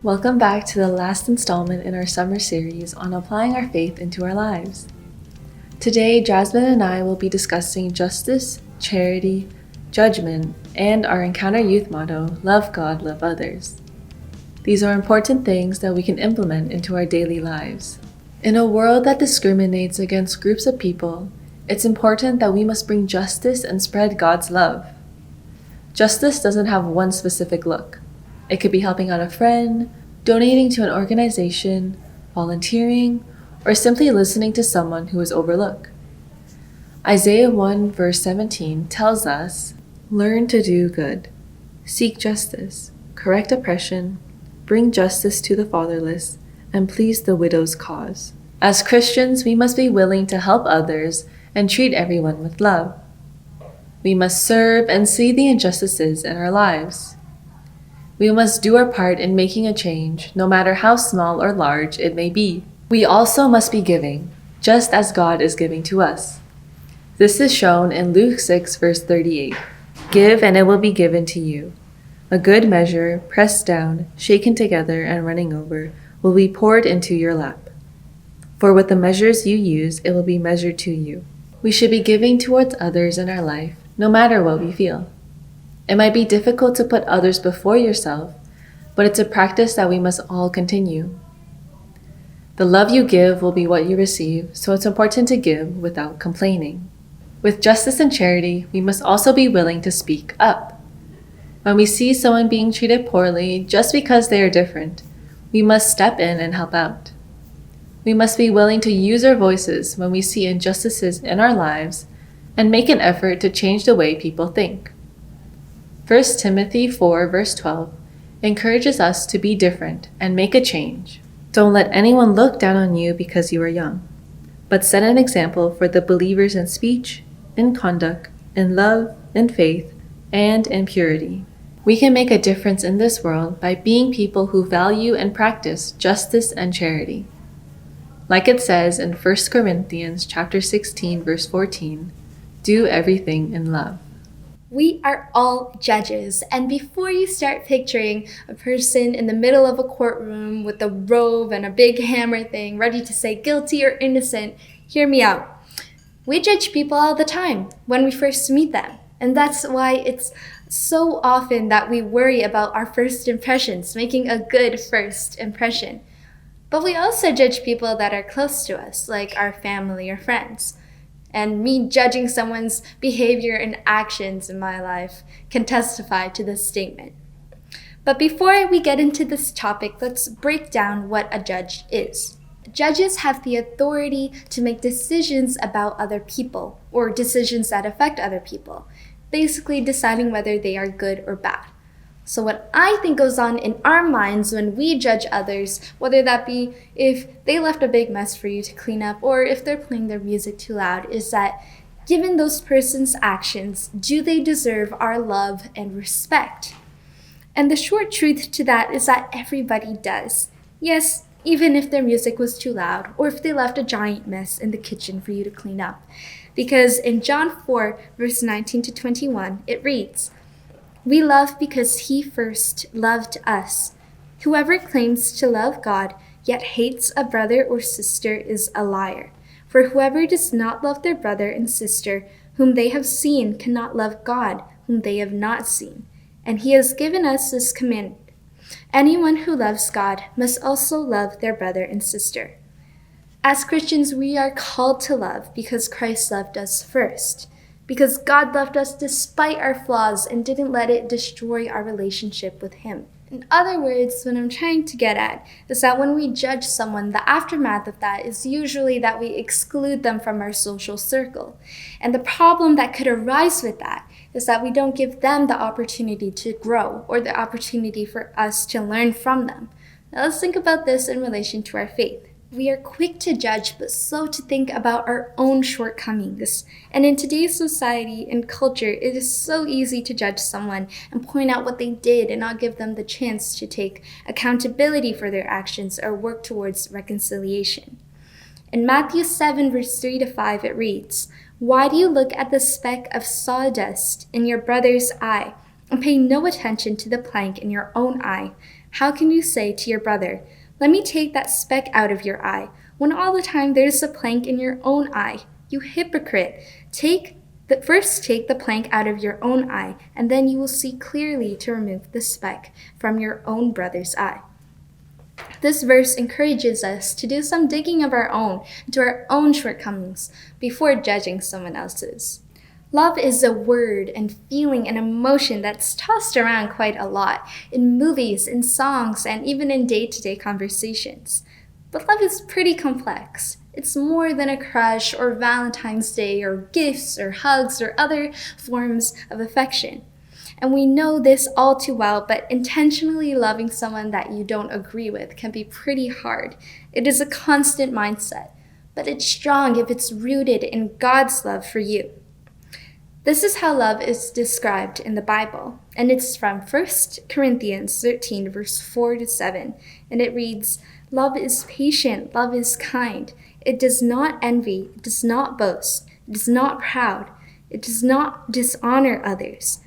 Welcome back to the last installment in our summer series on applying our faith into our lives. Today, Judgement and I will be discussing justice, charity, judgment, and our Encounter Youth motto, Love God, Love Others. These are important things that we can implement into our daily lives. In a world that discriminates against groups of people, it's important that we must bring justice and spread God's love. Justice doesn't have one specific look. It could be helping out a friend, donating to an organization, volunteering, or simply listening to someone who is overlooked. Isaiah 1 verse 17 tells us, "Learn to do good, seek justice, correct oppression, bring justice to the fatherless, and please the widow's cause." As Christians, we must be willing to help others and treat everyone with love. We must serve and see the injustices in our lives. We must do our part in making a change, no matter how small or large it may be. We also must be giving, just as God is giving to us. This is shown in Luke 6 verse 38. "Give and it will be given to you. A good measure, pressed down, shaken together, and running over, will be poured into your lap. For with the measures you use, it will be measured to you." We should be giving towards others in our life, no matter what we feel. It might be difficult to put others before yourself, but it's a practice that we must all continue. The love you give will be what you receive, so it's important to give without complaining. With justice and charity, we must also be willing to speak up. When we see someone being treated poorly just because they are different, we must step in and help out. We must be willing to use our voices when we see injustices in our lives and make an effort to change the way people think. 1 Timothy 4 verse 12 encourages us to be different and make a change. Don't let anyone look down on you because you are young, but set an example for the believers in speech, in conduct, in love, in faith, and in purity. We can make a difference in this world by being people who value and practice justice and charity. Like it says in 1 Corinthians chapter 16 verse 14, "Do everything in love." We are all judges, and before you start picturing a person in the middle of a courtroom with a robe and a big hammer thing ready to say guilty or innocent, hear me out. We judge people all the time when we first meet them, and that's why it's so often that we worry about our first impressions, making a good first impression. But we also judge people that are close to us, like our family or friends. And me judging someone's behavior and actions in my life can testify to this statement. But before we get into this topic, let's break down what a judge is. Judges have the authority to make decisions about other people, or decisions that affect other people, basically deciding whether they are good or bad. So what I think goes on in our minds when we judge others, whether that be if they left a big mess for you to clean up or if they're playing their music too loud, is that given those person's actions, do they deserve our love and respect? And the short truth to that is that everybody does. Yes, even if their music was too loud or if they left a giant mess in the kitchen for you to clean up. Because in John 4, verse 19 to 21, it reads, "We love because he first loved us. Whoever claims to love God yet hates a brother or sister is a liar. For whoever does not love their brother and sister whom they have seen cannot love God whom they have not seen. And he has given us this commandment. Anyone who loves God must also love their brother and sister." As Christians, we are called to love because Christ loved us first. Because God loved us despite our flaws and didn't let it destroy our relationship with him. In other words, what I'm trying to get at is that when we judge someone, the aftermath of that is usually that we exclude them from our social circle. And the problem that could arise with that is that we don't give them the opportunity to grow or the opportunity for us to learn from them. Now let's think about this in relation to our faith. We are quick to judge, but slow to think about our own shortcomings. And in today's society and culture, it is so easy to judge someone and point out what they did and not give them the chance to take accountability for their actions or work towards reconciliation. In Matthew 7, verse 3 to 5, it reads, "Why do you look at the speck of sawdust in your brother's eye and pay no attention to the plank in your own eye, how can you say to your brother, "Let me take that speck out of your eye," when all the time there's a plank in your own eye? You hypocrite! First take the plank out of your own eye, and then you will see clearly to remove the speck from your own brother's eye. This verse encourages us to do some digging of our own into our own shortcomings before judging someone else's. Love is a word and feeling and emotion that's tossed around quite a lot in movies, in songs, and even in day-to-day conversations. But love is pretty complex. It's more than a crush or Valentine's Day or gifts or hugs or other forms of affection. And we know this all too well, but intentionally loving someone that you don't agree with can be pretty hard. It is a constant mindset, but it's strong if it's rooted in God's love for you. This is how love is described in the Bible, and it's from 1 Corinthians 13, verse 4-7, and it reads, "Love is patient, love is kind. It does not envy, it does not boast, it is not proud, it does not dishonor others.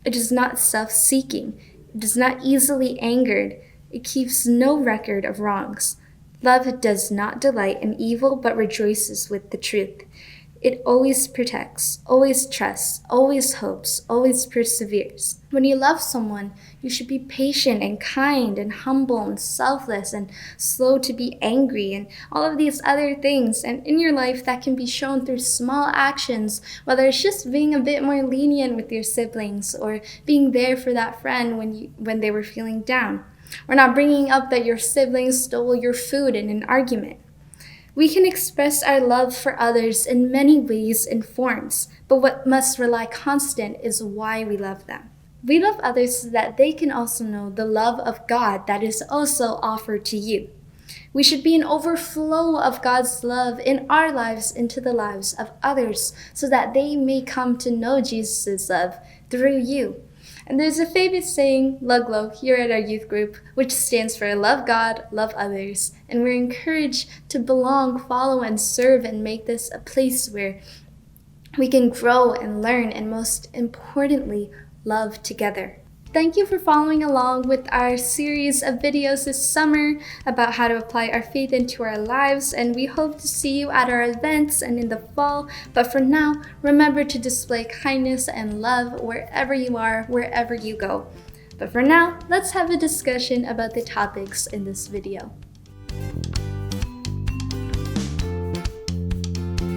It is not self-seeking, it is not easily angered, it keeps no record of wrongs. Love does not delight in evil, but rejoices with the truth. It always protects, always trusts, always hopes, always perseveres." When you love someone, you should be patient and kind and humble and selfless and slow to be angry and all of these other things. And in your life, that can be shown through small actions, whether it's just being a bit more lenient with your siblings or being there for that friend when they were feeling down, or not bringing up that your siblings stole your food in an argument. We can express our love for others in many ways and forms, but what must rely constant is why we love them. We love others so that they can also know the love of God that is also offered to you. We should be an overflow of God's love in our lives into the lives of others so that they may come to know Jesus' love through you. And there's a famous saying, LGLO, here at our youth group, which stands for love God, love others. And we're encouraged to belong, follow, and serve and make this a place where we can grow and learn and most importantly, love together. Thank you for following along with our series of videos this summer about how to apply our faith into our lives, and we hope to see you at our events and in the fall. But for now, remember to display kindness and love wherever you are, wherever you go. But for now, let's have a discussion about the topics in this video.